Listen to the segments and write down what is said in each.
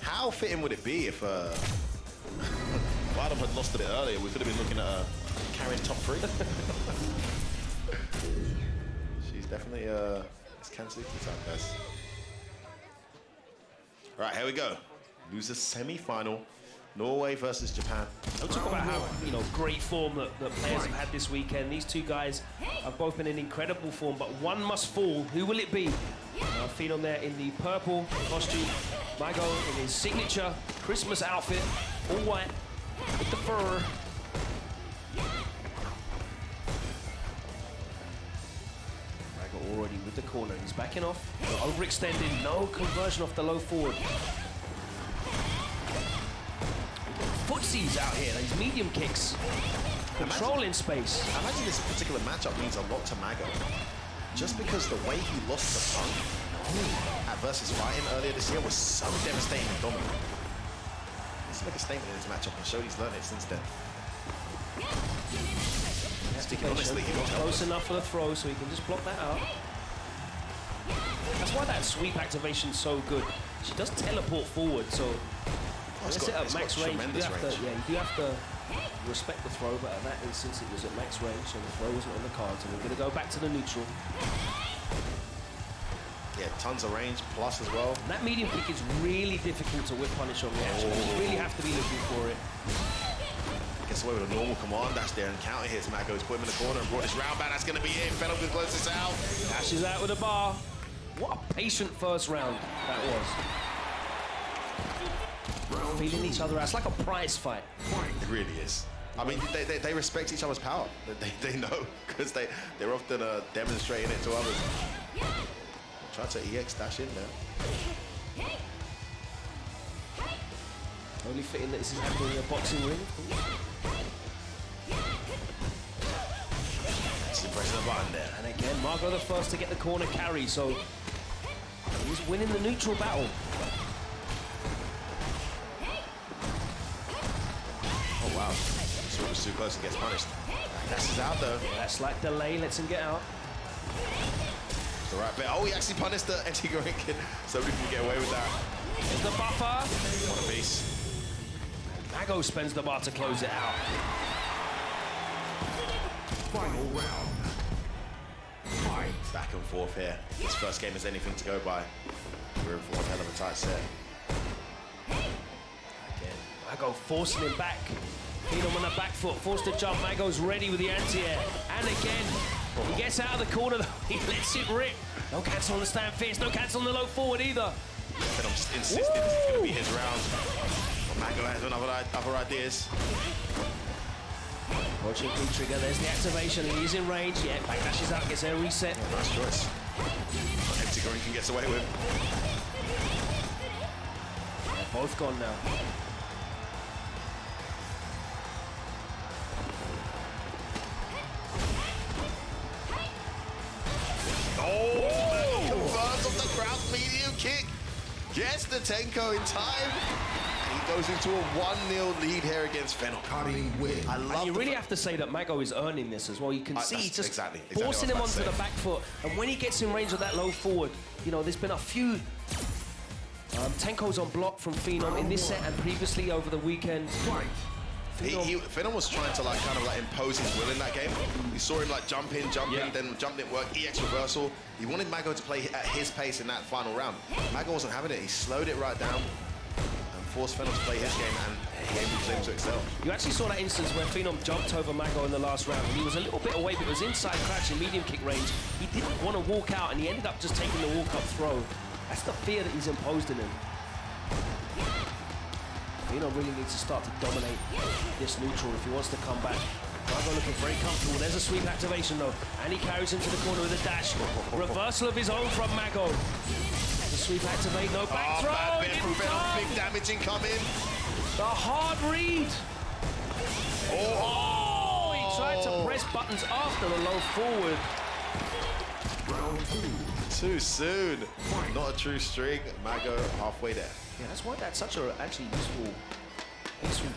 How fitting would it be if Phenom had lost it earlier? We could have been looking at carrying top 3. She's definitely it's Kansas City time, guys. All right, here we go. Losers semi-final. Norway versus Japan. We'll talk about how great form that players have had this weekend. These two guys have both been in incredible form, but one must fall. Who will it be? Phenom there in the purple costume. Mago in his signature Christmas outfit, all white with the fur. Mago already with the corner. He's backing off, overextending. No conversion off the low forward. Footsies out here, these medium kicks. Controlling space. I imagine this particular matchup means a lot to Mago. Just because the way he lost to Punk at Versus Fighting earlier this year was so devastatingly dominant. Let's make a statement in this matchup and show he's learned it since then. Honestly, he got close enough for the throw so he can just block that out. That's why that sweep activation is so good. She does teleport forward, so let's hit at max range. You do have to respect the throw, but at that instance it was at max range, so the throw wasn't on the cards, and we're going to go back to the neutral. Yeah, tons of range, plus as well. And that medium kick is really difficult to whip punish on reaction. You really have to be looking for it. Gets away with a normal command dash there, and counter hits Mago's put him in the corner and brought this round back. That's going to be it. Phenom can close this out. Dashes out with a bar. What a patient first round that was. Feeling each other out. It's like a prize fight. It really is. I mean, they respect each other's power. They know, because they're often demonstrating it to others. Try to EX dash in there. Only fitting that this is happening in a boxing ring. Just pressing the button there. And again, Mago the first to get the corner carry, so he's winning the neutral battle. Oh wow, so it was too close and gets punished. Dashes out though. Yeah, that slight delay lets him get out. It's the right bit. Oh, he actually punished the Anti-Gorinkin. Somebody can get away with that. There's the buffer. What a piece. Mago spends the bar to close it out. Final round. Fight. Back and forth here. This first game is anything to go by. We're in for one hell of a tight set. Again, Mago forcing him back. Phenom on the back foot, forced to jump. Mago's ready with the anti-air. And again, he gets out of the corner, he lets it rip. No cancel on the stand fierce, no cancel on the low forward either. Phenom just insisted this is going to be his round. But Mago has other ideas. Watching P-trigger, there's the activation, and he's in range. Yeah, back dashes out, gets a reset. Nice choice. Anti-Gorinkin gets away with. They're both gone now. Oh, converts off the ground medium kick. Gets the Tenko in time. And he goes into a 1-0 lead here against Phenom. I love and you really have to say that Mago is earning this as well. You can see he's just exactly forcing him onto the back foot. And when he gets in range of that low forward, there's been a few Tenkos on block from Phenom in this set and previously over the weekend. Phenom was trying to kind of impose his will in that game. You saw him jump in, then jump didn't work, EX reversal. He wanted Mago to play at his pace in that final round. Mago wasn't having it. He slowed it right down and forced Phenom to play his game, and the game was able to excel. You actually saw that instance where Phenom jumped over Mago in the last round. He was a little bit away, but it was inside crouch in medium kick range. He didn't want to walk out, and he ended up just taking the walk-up throw. That's the fear that he's imposed in him. Phenom really needs to start to dominate this neutral if he wants to come back. Mago looking very comfortable. There's a sweep activation though, and he carries him to the corner with a dash. Reversal of his own from Mago. The sweep activate, no back throw. Bad bit from Phenom, big damage incoming. The hard read. Oh, he tried to press buttons after the low forward. Round 2. Too soon. Not a true string. Mago halfway there. Yeah, that's why that's such a actually useful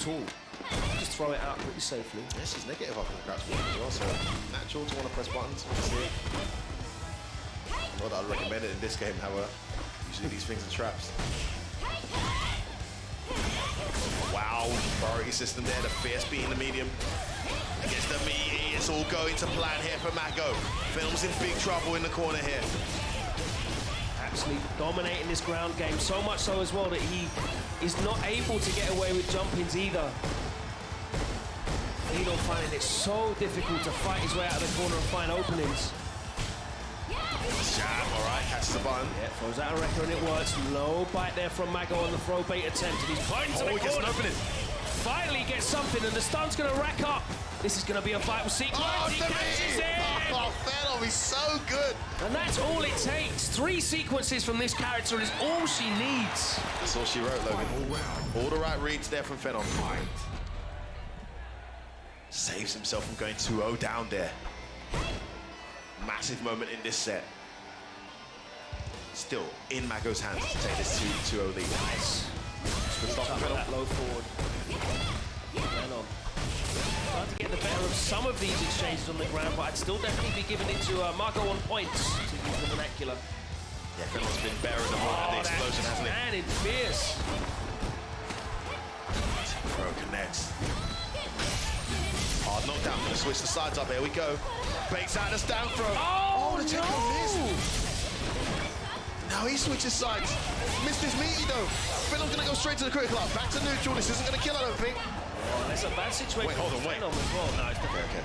tool. Just throw it out pretty safely. Yeah, she's negative off the crouch as well, so natural to want to press buttons. Not that I'd recommend it in this game, however. Usually these things are traps. Wow, priority system there, the fierce beating the medium. Against the meaty, it's all going to plan here for Mago. Phenom's in big trouble in the corner here. Absolutely dominating this ground game, so much so as well that he is not able to get away with jump-ins either. Phenom finding it so difficult to fight his way out of the corner and find openings. Jab, all right, catches the button. Yeah, throws out a wrecker and it works. Low bite there from Mago on the throw bait attempt. And he's pointing to the he gets an corner. opening. Finally gets something and the stun's going to rack up. This is going to be a vital sequence. Oh, He catches it! Oh, Phenom, he's so good. And that's all it takes. 3 sequences from this character is all she needs. That's all she wrote, Logan. All the right reads there from Phenom. Saves himself from going 2-0 down there. Massive moment in this set. Still in Mago's hands to take this 2-0 lead. Nice. Good stuff from That Phenom. low forward. Phenom. Trying to get the better of some of these exchanges on the ground, but I'd still definitely be giving it to Mago on points, to use the vernacular. Yeah, Phenom's been better in the morning at the explosion, hasn't he? And it's fierce. Pro connects. Hard knockdown, gonna switch the sides up, here we go. Bakes out the stand throw. Oh, the check no! missed. Now he switches sides. Missed his meaty though. Phenom's gonna go straight to the critical up. Back to neutral, this isn't gonna kill, I don't think. Oh, that's a bad situation. Wait, hold on, wait. Phenom as well. No, it's different. Okay.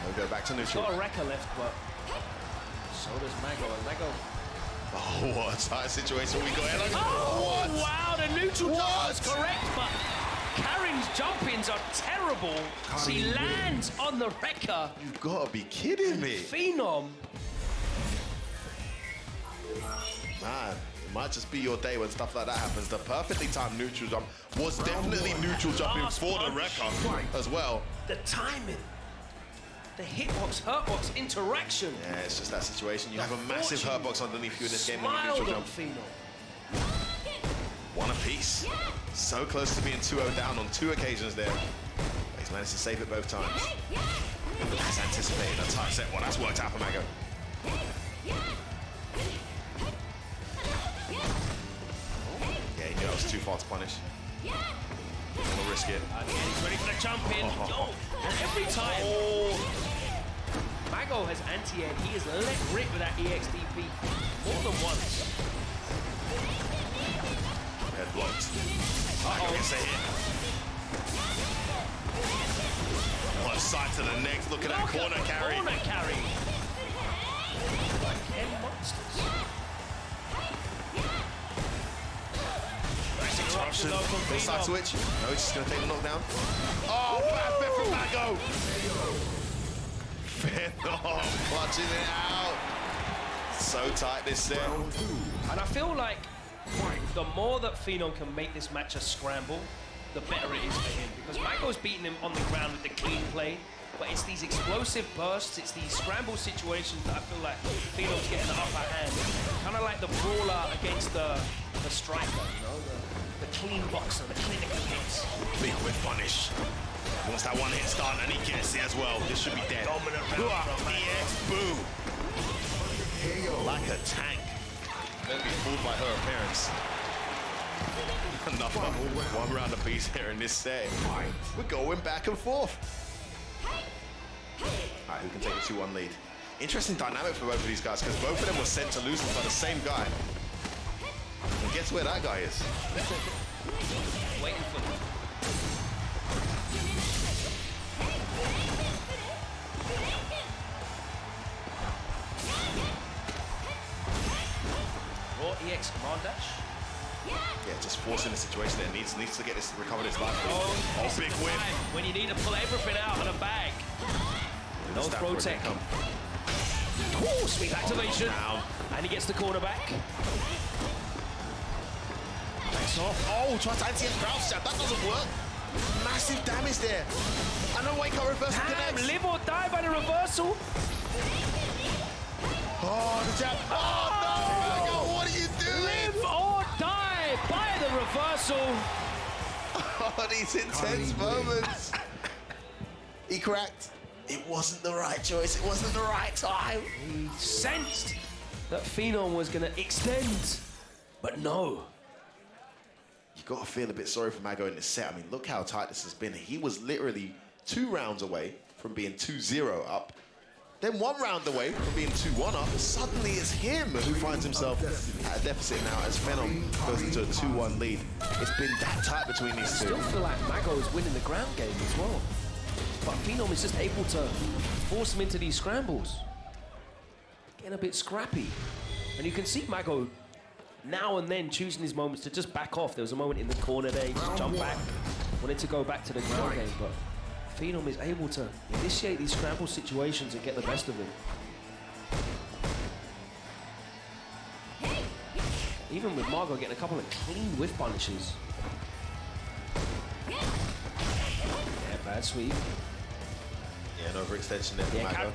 We'll go back to He's neutral. got a wrecker left, but so does Mago. And Mago. Oh, what a tight situation we got here. Like, Oh, what? wow, the neutral jump What? was correct, but Karin's jump-ins are terrible. She lands on the wrecker. You've got to be kidding me. Phenom. Man, it might just be your day when stuff like that happens. The perfectly timed neutral jump was definitely neutral jumping Last for the punch. wrecker as well. The timing. The hitbox, hurtbox interaction. Yeah, it's just that situation. You have a massive Fortune hurtbox underneath you in this game when you smiled neutral on jump. Phenom. One apiece. So close to being 2-0 down on 2 occasions there. But he's managed to save it both times. As anticipated, a tight set. Well, that's worked out for Mago. Yeah, he knew that was too far to punish. Gonna risk it. He's ready for the jump in. Oh, and every time. Mago has anti-air. He has let rip with that EXDP more than once. Head blocked. Mago gets a hit. What a side to the neck. Look at that corner carry. Corner carry. Like 10 monsters. Nice interruption though from Side Phenom. switch. No, he's just going to take the knockdown. Oh, bad bit from Mago. Phenom clutching it out. So tight this set. And I feel like the more that Phenom can make this match a scramble, the better it is for him. Because Mago's beating him on the ground with the clean play, but it's these explosive bursts, it's these scramble situations that I feel like Phenom's getting the upper hand. Kind of like the brawler against the striker, you know? The clean boxer, the clinical hits. Big whip punish. Once that one hit start and he gets it as well, this should be dead. Dominant round from Mago. EX boom. Like a tank. Don't be fooled by her appearance. Another one round apiece here in this set. We're going back and forth. Alright, who can take a 2-1 lead? Interesting dynamic for both of these guys because both of them were sent to lose by the same guy. And guess where that guy is? Waiting for them. Raw EX command dash. Yeah, just forcing the situation there. Needs to get this, recover this life. Oh, this big is the whip. time when you need to pull everything out of the bag. No Stab throw for a tech. come. Oh, sweet activation. Down. And he gets the corner back. Face off. Oh, tries to anti and crouch jab. That doesn't work. Massive damage there. I know wake up reversal Damn, connects. live or die by the reversal. Oh, the jab. Oh, no, Mago, what are you doing? Live or die by the reversal. Oh, these intense moments. He cracked. It wasn't the right choice. It wasn't the right time. He sensed that Phenom was going to extend, but no. You got to feel a bit sorry for Mago in this set. I mean, look how tight this has been. He was literally 2 rounds away from being 2-0 up. Then 1 round away from being 2-1 up. Suddenly it's him who finds himself at a deficit now as Phenom goes into a 2-1 lead. It's been that tight between these two. I still feel like Mago is winning the ground game as well. But Phenom is just able to force him into these scrambles. Getting a bit scrappy. And you can see Mago now and then choosing his moments to just back off. There was a moment in the corner there, he just jumped back, wanted to go back to the ground game, but Phenom is able to initiate these scramble situations and get the best of him. Even with Mago getting a couple of clean whiff punishes. Yeah, bad sweep. Yeah, an overextension there for Mago.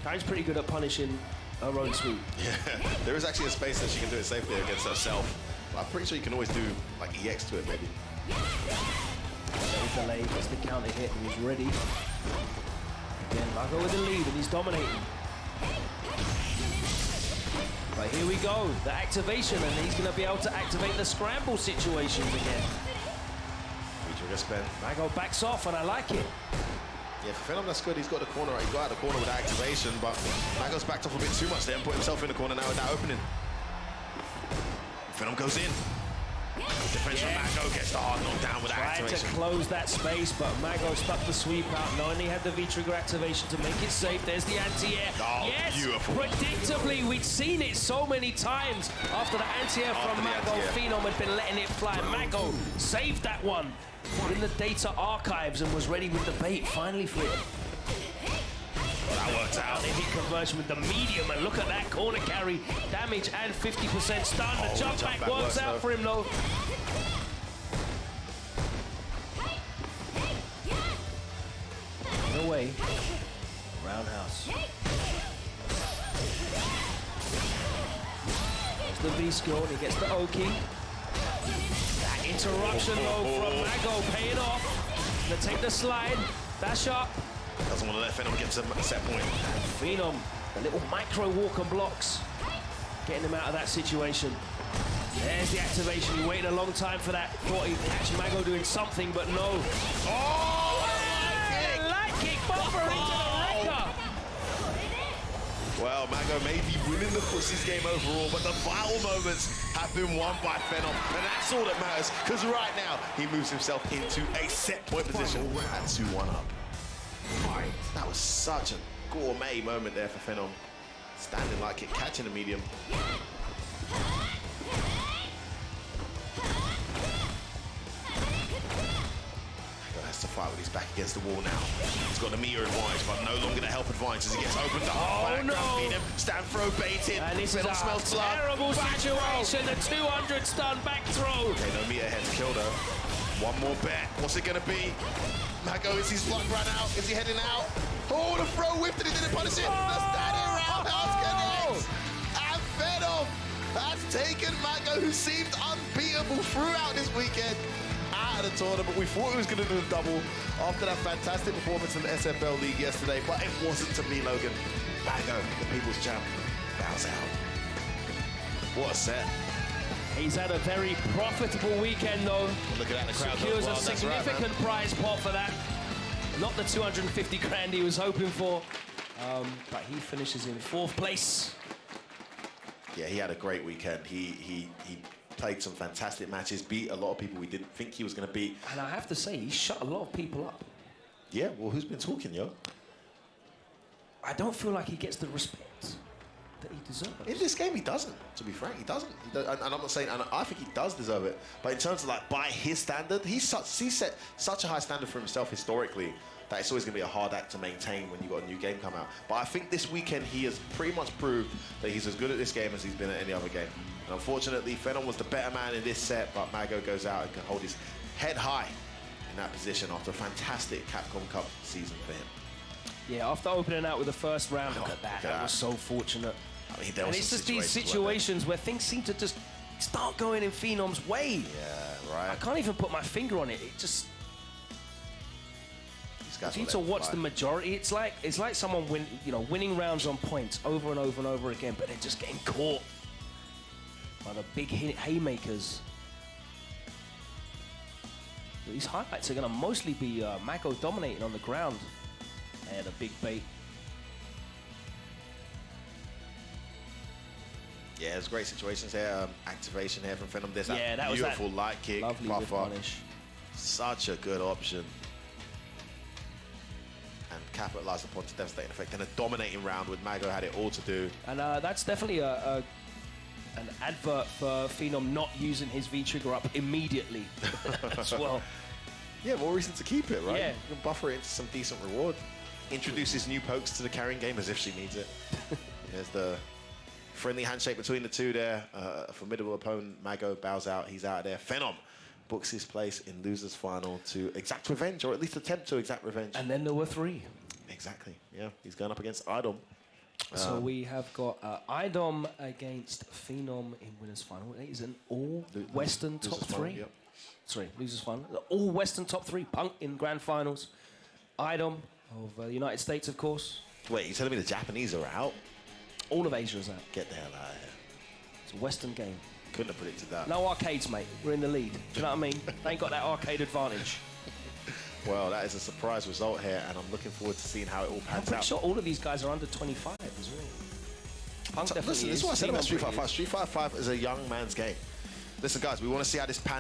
Karen's pretty good at punishing her own sweep. Yeah, there is actually a space that she can do it safely against herself. But I'm pretty sure you can always do like EX to it, maybe. Little delay, gets the counter hit, and he's ready. Again, Mago with the lead, and he's dominating. But here we go, the activation, and he's going to be able to activate the scramble situations again. Mago backs off, and I like it. Yeah, for Phenom, that's good. He's got the corner. He got out of the corner with that activation, but Mago's backed off a bit too much there and put himself in the corner now with that opening. Phenom goes in. Defense from Mago gets the hard knockdown with that activation. Tried to close that space, but Mago stuck the sweep out, knowing he had the V-trigger activation to make it safe. There's the anti-air. Oh, yes, beautiful. Predictably, we'd seen it so many times. After the anti-air from Mago, Phenom had been letting it fly. Mago saved that one in the data archives and was ready with the bait finally for it. That worked out. They hit conversion with the medium, and look at that corner carry. Damage and 50% stun. The jump back works out for him though. No way. Roundhouse. There's the V-skill, and he gets the Oki. That interruption though from Mago paying off. Gonna take the slide. Dash up. Doesn't want to let Phenom get to a set point. And Phenom, a little micro walk and blocks, getting him out of that situation. There's the activation. He waited a long time for that. Thought he'd catch Mago doing something, but no. Oh, light kick bumper into the wrecker. Well, Mago may be winning the Pussies game overall, but the vital moments have been won by Phenom, and that's all that matters, because right now he moves himself into a set point position at 2-1 up. That was such a gourmet moment there for Phenom. Standing like it, catching a medium. Has to fight with his back against the wall now. He's got the meter advantage, but no longer the help advantage as he gets opened up. Oh no! Stand throw baited. And this is a smells blood. terrible situation. The 200 stun back throw. Okay, no meter head to kill though. One more bet. What's it gonna be? Mago, is his luck run out? Is he heading out? Oh, the throw whipped and he didn't punish it. The standing roundhouse connects. And Phenom has taken Mago, who seemed unbeatable throughout this weekend, out of the tournament. We thought he was going to do a double after that fantastic performance in the SFL League yesterday, but it wasn't to be, Logan. Mago, the people's champ, bows out. What a set. He's had a very profitable weekend though. Look at that, the crowd secures a significant prize pot for that. Not the 250 grand he was hoping for, but he finishes in 4th place. Yeah, he had a great weekend. He played some fantastic matches, beat a lot of people we didn't think he was going to beat. And I have to say, he shut a lot of people up. Yeah, well, who's been talking, yo? I don't feel like he gets the respect that he deserves. In this game, he doesn't, to be frank. He doesn't. And I'm not saying, and I think he does deserve it. But in terms of, like, by his standard, he set such a high standard for himself historically that it's always going to be a hard act to maintain when you've got a new game come out. But I think this weekend, he has pretty much proved that he's as good at this game as he's been at any other game. And unfortunately, Phenom was the better man in this set, but Mago goes out and can hold his head high in that position after a fantastic Capcom Cup season for him. Yeah, after opening out with the first round, look at that. That was so fortunate. I mean, there and was it's just these situations where things seem to just start going in Phenom's way. Yeah, right. I can't even put my finger on it. It just... If you to watch the majority, it's like someone winning rounds on points over and over and over again, but they're just getting caught by the big haymakers. These highlights are going to mostly be Mago dominating on the ground. And a big bait. Yeah, there's great situations here. Activation here from Phenom. There's Yeah, that was beautiful that light kick. lovely whip punish. Such a good option. And capitalized upon its devastating effect. And a dominating round with Mago had it all to do. And that's definitely an advert for Phenom not using his V-trigger up immediately as well. Yeah, more reason to keep it, right? Yeah. You can buffer it into some decent reward. Introduces new pokes to the carrying game as if she needs it. There's the friendly handshake between the two there. A formidable opponent. Mago bows out. He's out of there. Phenom books his place in losers final to exact revenge, or at least attempt to exact revenge. And then there were 3. Exactly. Yeah, he's going up against Idom. So we have got Idom against Phenom in winners final. It is an all-Western top 3. Yep. Sorry, losers final. All-Western top 3. Punk in grand finals. Idom of the United States, of course. Wait, you're telling me the Japanese are out? All of Asia is out. Get the hell out of here. It's a Western game. Couldn't have predicted that. No arcades, mate. We're in the lead. Do you know what I mean? They ain't got that arcade advantage. Well, that is a surprise result here, and I'm looking forward to seeing how it all I'm pans pretty out. sure all of these guys are under 25 as well. Punk definitely Listen, this is what I said Phenom about Street Fighter pretty 5. Street Fighter 5 is a young man's game. Listen, guys, we want to see how this pans